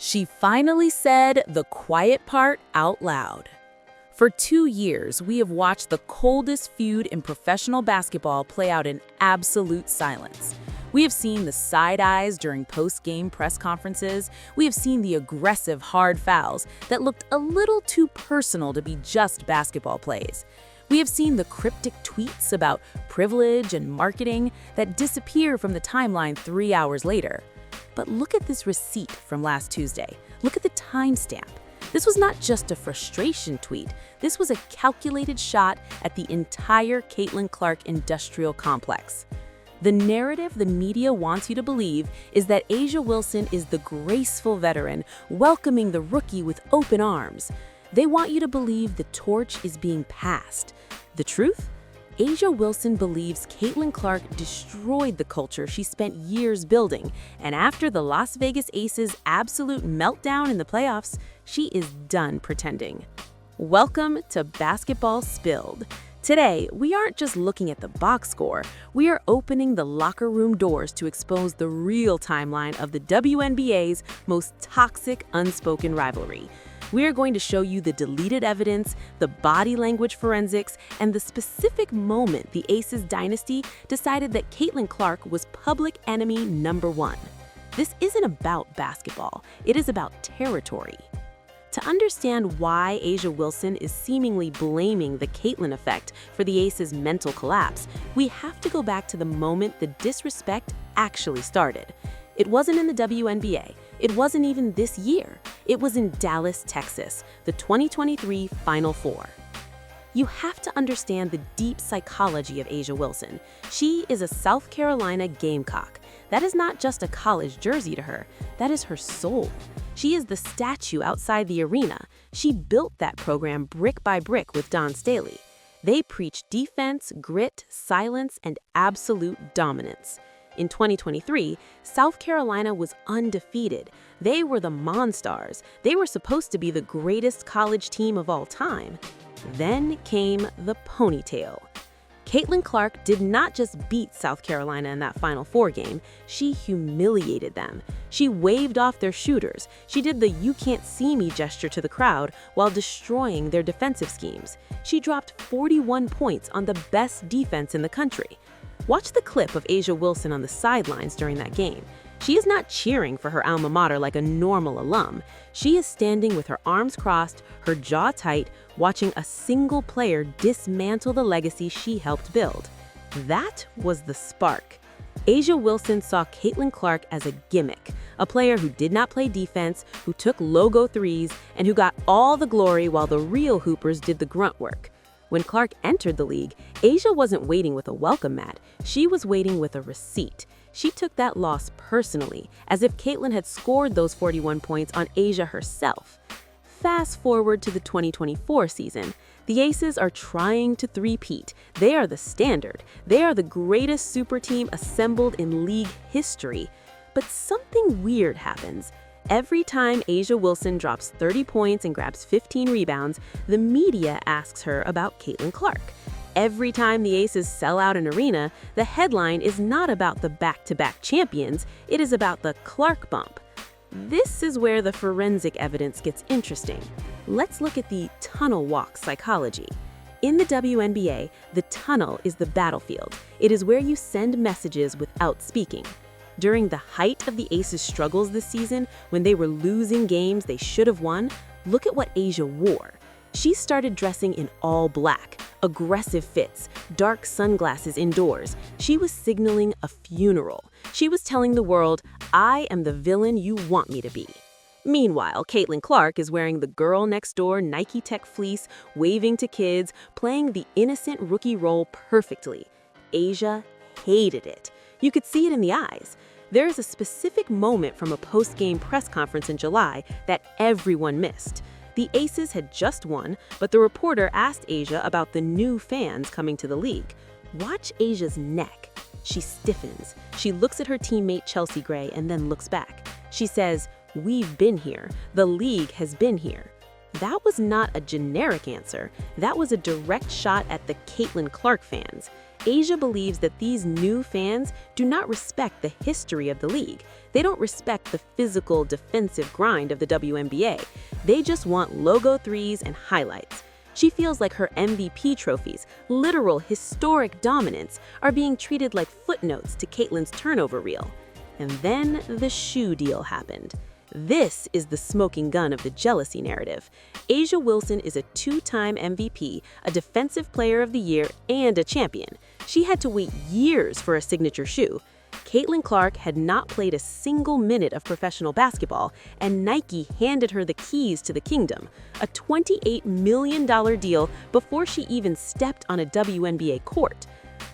She finally said the quiet part out loud. For 2 years, we have watched the coldest feud in professional basketball play out in absolute silence. We have seen the side eyes during post-game press conferences. We have seen the aggressive, hard fouls that looked a little too personal to be just basketball plays. We have seen the cryptic tweets about privilege and marketing that disappear from the timeline 3 hours later. But look at this receipt from last Tuesday. Look at the timestamp. This was not just a frustration tweet. This was a calculated shot at the entire Caitlin Clark industrial complex. The narrative the media wants you to believe is that A'ja Wilson is the graceful veteran welcoming the rookie with open arms. They want you to believe the torch is being passed. The truth? A'ja Wilson believes Caitlin Clark destroyed the culture she spent years building, and after the Las Vegas Aces' absolute meltdown in the playoffs, she is done pretending. Welcome to Basketball Spilled. Today, we aren't just looking at the box score, we are opening the locker room doors to expose the real timeline of the WNBA's most toxic unspoken rivalry. We are going to show you the deleted evidence, the body language forensics, and the specific moment the Aces dynasty decided that Caitlin Clark was public enemy number 1. This isn't about basketball, it is about territory. To understand why A'ja Wilson is seemingly blaming the Caitlin effect for the Aces' mental collapse, we have to go back to the moment the disrespect actually started. It wasn't in the WNBA. It wasn't even this year. It was in Dallas, Texas, the 2023 Final Four. You have to understand the deep psychology of A'ja Wilson. She is a South Carolina Gamecock. That is not just a college jersey to her. That is her soul. She is the statue outside the arena. She built that program brick by brick with Don Staley. They preach defense, grit, silence, and absolute dominance. In 2023, South Carolina was undefeated. They were the Monstars. They were supposed to be the greatest college team of all time. Then came the ponytail. Caitlin Clark did not just beat South Carolina in that Final Four game, she humiliated them. She waved off their shooters. She did the "you can't see me" gesture to the crowd while destroying their defensive schemes. She dropped 41 points on the best defense in the country. Watch the clip of A'ja Wilson on the sidelines during that game. She is not cheering for her alma mater like a normal alum. She is standing with her arms crossed, her jaw tight, watching a single player dismantle the legacy she helped build. That was the spark. A'ja Wilson saw Caitlin Clark as a gimmick, a player who did not play defense, who took logo threes, and who got all the glory while the real hoopers did the grunt work. When Clark entered the league, A'ja wasn't waiting with a welcome mat. She was waiting with a receipt. She took that loss personally, as if Caitlin had scored those 41 points on A'ja herself. Fast forward to the 2024 season. The Aces are trying to three-peat. They are the standard. They are the greatest super team assembled in league history. But something weird happens. Every time A'ja Wilson drops 30 points and grabs 15 rebounds, the media asks her about Caitlin Clark. Every time the Aces sell out an arena, the headline is not about the back-to-back champions, it is about the Clark bump. This is where the forensic evidence gets interesting. Let's look at the tunnel walk psychology. In the WNBA, the tunnel is the battlefield. It is where you send messages without speaking. During the height of the Aces' struggles this season, when they were losing games they should have won, look at what A'ja wore. She started dressing in all black, aggressive fits, dark sunglasses indoors. She was signaling a funeral. She was telling the world, "I am the villain you want me to be." Meanwhile, Caitlin Clark is wearing the girl next door Nike Tech fleece, waving to kids, playing the innocent rookie role perfectly. A'ja hated it. You could see it in the eyes. There is a specific moment from a post-game press conference in July that everyone missed. The Aces had just won, but the reporter asked A'ja about the new fans coming to the league. Watch A'ja's neck. She stiffens. She looks at her teammate Chelsea Gray and then looks back. She says, "We've been here. The league has been here." That was not a generic answer. That was a direct shot at the Caitlin Clark fans. Asia believes that these new fans do not respect the history of the league. They don't respect the physical, defensive grind of the WNBA. They just want logo threes and highlights. She feels like her MVP trophies, literal historic dominance, are being treated like footnotes to Caitlyn's turnover reel. And then the shoe deal happened. This is the smoking gun of the jealousy narrative. A'ja Wilson is a two-time MVP, a Defensive Player of the Year, and a champion. She had to wait years for a signature shoe. Caitlin Clark had not played a single minute of professional basketball, and Nike handed her the keys to the kingdom, a $28 million deal before she even stepped on a WNBA court.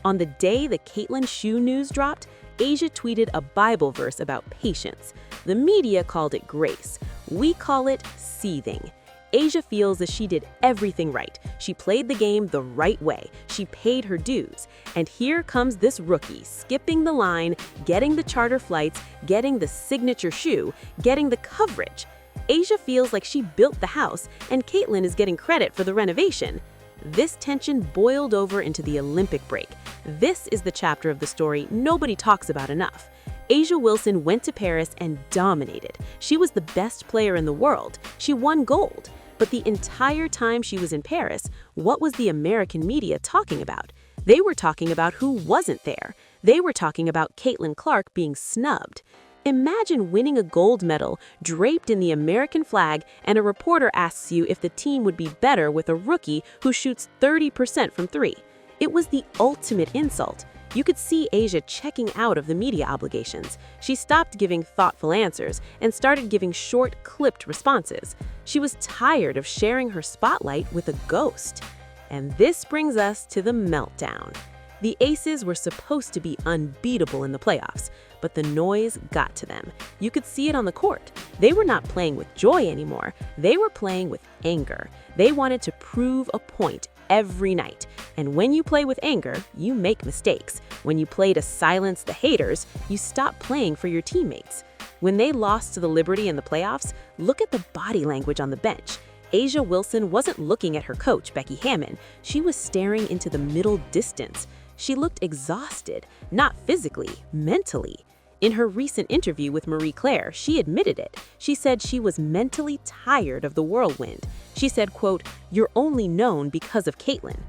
On the day the Caitlin shoe news dropped, A'ja tweeted a Bible verse about patience. The media called it grace. We call it seething. A'ja feels that she did everything right. She played the game the right way. She paid her dues. And here comes this rookie, skipping the line, getting the charter flights, getting the signature shoe, getting the coverage. A'ja feels like she built the house, and Caitlin is getting credit for the renovation. This tension boiled over into the Olympic break. This is the chapter of the story nobody talks about enough. A'ja Wilson went to Paris and dominated. She was the best player in the world. She won gold. But the entire time she was in Paris, what was the American media talking about? They were talking about who wasn't there. They were talking about Caitlin Clark being snubbed. Imagine winning a gold medal draped in the American flag, and a reporter asks you if the team would be better with a rookie who shoots 30% from three. It was the ultimate insult. You could see A'ja checking out of the media obligations. She stopped giving thoughtful answers and started giving short, clipped responses. She was tired of sharing her spotlight with a ghost. And this brings us to the meltdown. The Aces were supposed to be unbeatable in the playoffs, but the noise got to them. You could see it on the court. They were not playing with joy anymore. They were playing with anger. They wanted to prove a point every night. And when you play with anger, you make mistakes. When you play to silence the haters, you stop playing for your teammates. When they lost to the Liberty in the playoffs, look at the body language on the bench. A'ja Wilson wasn't looking at her coach, Becky Hammon. She was staring into the middle distance. She looked exhausted, not physically, mentally. In her recent interview with Marie Claire, she admitted it. She said she was mentally tired of the whirlwind. She said, quote, "You're only known because of Caitlin."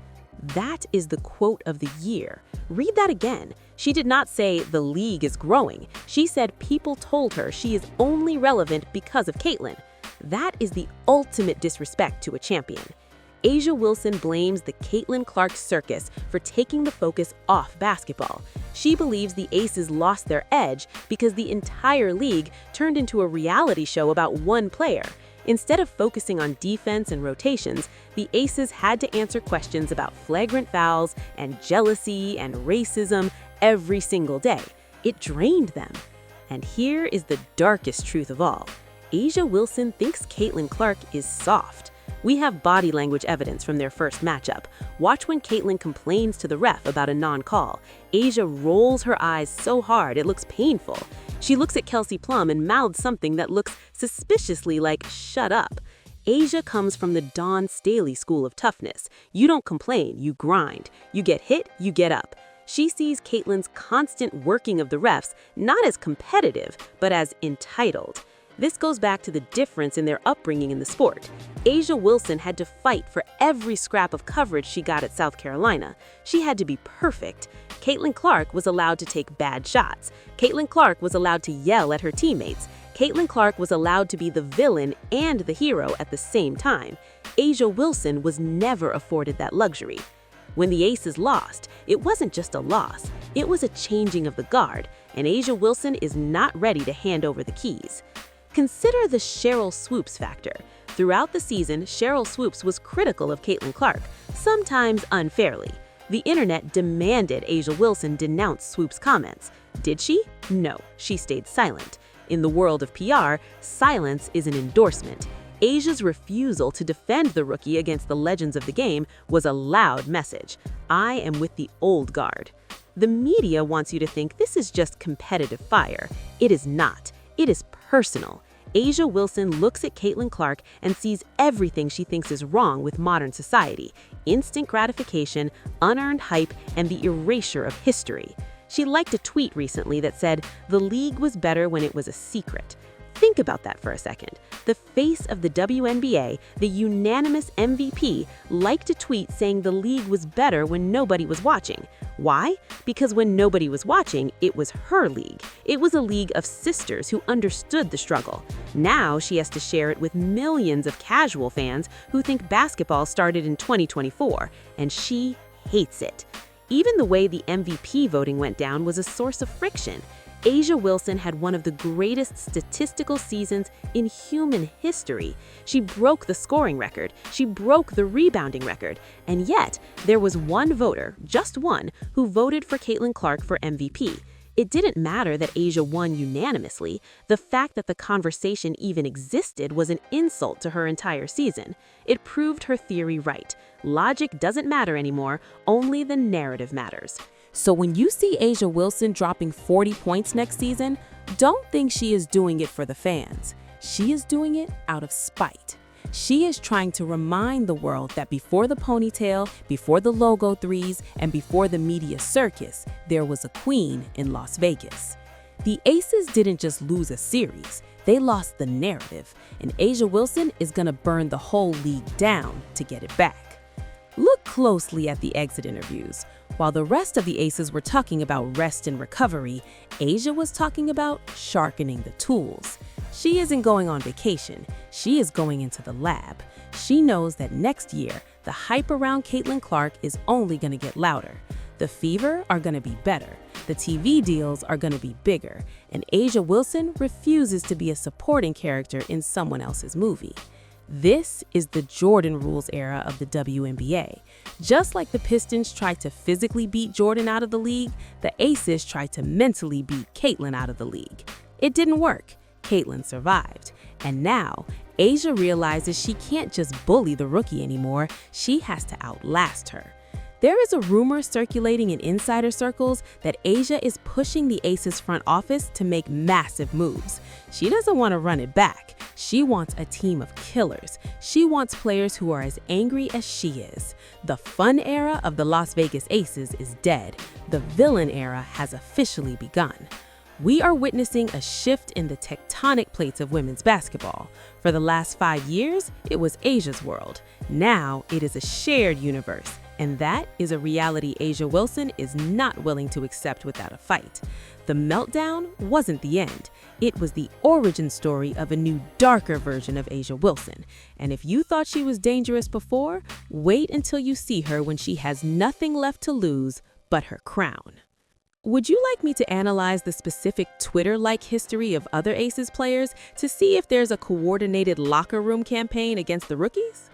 That is the quote of the year. Read that again. She did not say the league is growing. She said people told her she is only relevant because of Caitlin. That is the ultimate disrespect to a champion. A'ja Wilson blames the Caitlin Clark Circus for taking the focus off basketball. She believes the Aces lost their edge because the entire league turned into a reality show about one player. Instead of focusing on defense and rotations, the Aces had to answer questions about flagrant fouls and jealousy and racism every single day. It drained them. And here is the darkest truth of all. A'ja Wilson thinks Caitlin Clark is soft. We have body language evidence from their first matchup. Watch when Caitlin complains to the ref about a non-call. A'ja rolls her eyes so hard it looks painful. She looks at Kelsey Plum and mouths something that looks suspiciously like, "Shut up." A'ja comes from the Dawn Staley school of toughness. You don't complain, you grind. You get hit, you get up. She sees Caitlin's constant working of the refs not as competitive, but as entitled. This goes back to the difference in their upbringing in the sport. A'ja Wilson had to fight for every scrap of coverage she got at South Carolina. She had to be perfect. Caitlin Clark was allowed to take bad shots. Caitlin Clark was allowed to yell at her teammates. Caitlin Clark was allowed to be the villain and the hero at the same time. A'ja Wilson was never afforded that luxury. When the Aces lost, it wasn't just a loss. It was a changing of the guard, and A'ja Wilson is not ready to hand over the keys. Consider the Sheryl Swoopes factor. Throughout the season, Sheryl Swoopes was critical of Caitlin Clark, sometimes unfairly. The internet demanded A'ja Wilson denounce Swoopes' comments. Did she? No, she stayed silent. In the world of PR, silence is an endorsement. A'ja's refusal to defend the rookie against the legends of the game was a loud message. I am with the old guard. The media wants you to think this is just competitive fire. It is not. It is personal. Asia Wilson looks at Caitlin Clark and sees everything she thinks is wrong with modern society: instant gratification, unearned hype, and the erasure of history. She liked a tweet recently that said, "The league was better when it was a secret." Think about that for a second. The face of the WNBA, the unanimous MVP, liked a tweet saying the league was better when nobody was watching. Why? Because when nobody was watching, it was her league. It was a league of sisters who understood the struggle. Now she has to share it with millions of casual fans who think basketball started in 2024, and she hates it. Even the way the MVP voting went down was a source of friction. Asia Wilson had one of the greatest statistical seasons in human history. She broke the scoring record, she broke the rebounding record, and yet there was one voter, just one, who voted for Caitlin Clark for MVP. It didn't matter that Asia won unanimously. The fact that the conversation even existed was an insult to her entire season. It proved her theory right. Logic doesn't matter anymore, only the narrative matters. So when you see Asia Wilson dropping 40 points next season, don't think she is doing it for the fans. She is doing it out of spite. She is trying to remind the world that before the ponytail, before the logo threes, and before the media circus, there was a queen in Las Vegas. The Aces didn't just lose a series, they lost the narrative, and Asia Wilson is gonna burn the whole league down to get it back. Look closely at the exit interviews. While the rest of the Aces were talking about rest and recovery, Asia was talking about sharpening the tools. She isn't going on vacation, she is going into the lab. She knows that next year, the hype around Caitlin Clark is only gonna get louder. The Fever are gonna be better, the TV deals are gonna be bigger, and Asia Wilson refuses to be a supporting character in someone else's movie. This is the Jordan Rules era of the WNBA. Just like the Pistons tried to physically beat Jordan out of the league, the Aces tried to mentally beat Caitlin out of the league. It didn't work. Caitlin survived. And now, Asia realizes she can't just bully the rookie anymore, she has to outlast her. There is a rumor circulating in insider circles that Asia is pushing the Aces front office to make massive moves. She doesn't want to run it back. She wants a team of killers. She wants players who are as angry as she is. The fun era of the Las Vegas Aces is dead. The villain era has officially begun. We are witnessing a shift in the tectonic plates of women's basketball. For the last 5 years, it was Asia's world. Now it is a shared universe. And that is a reality Asia Wilson is not willing to accept without a fight. The meltdown wasn't the end. It was the origin story of a new, darker version of Asia Wilson. And if you thought she was dangerous before, wait until you see her when she has nothing left to lose but her crown. Would you like me to analyze the specific Twitter-like history of other Aces players to see if there's a coordinated locker room campaign against the rookies?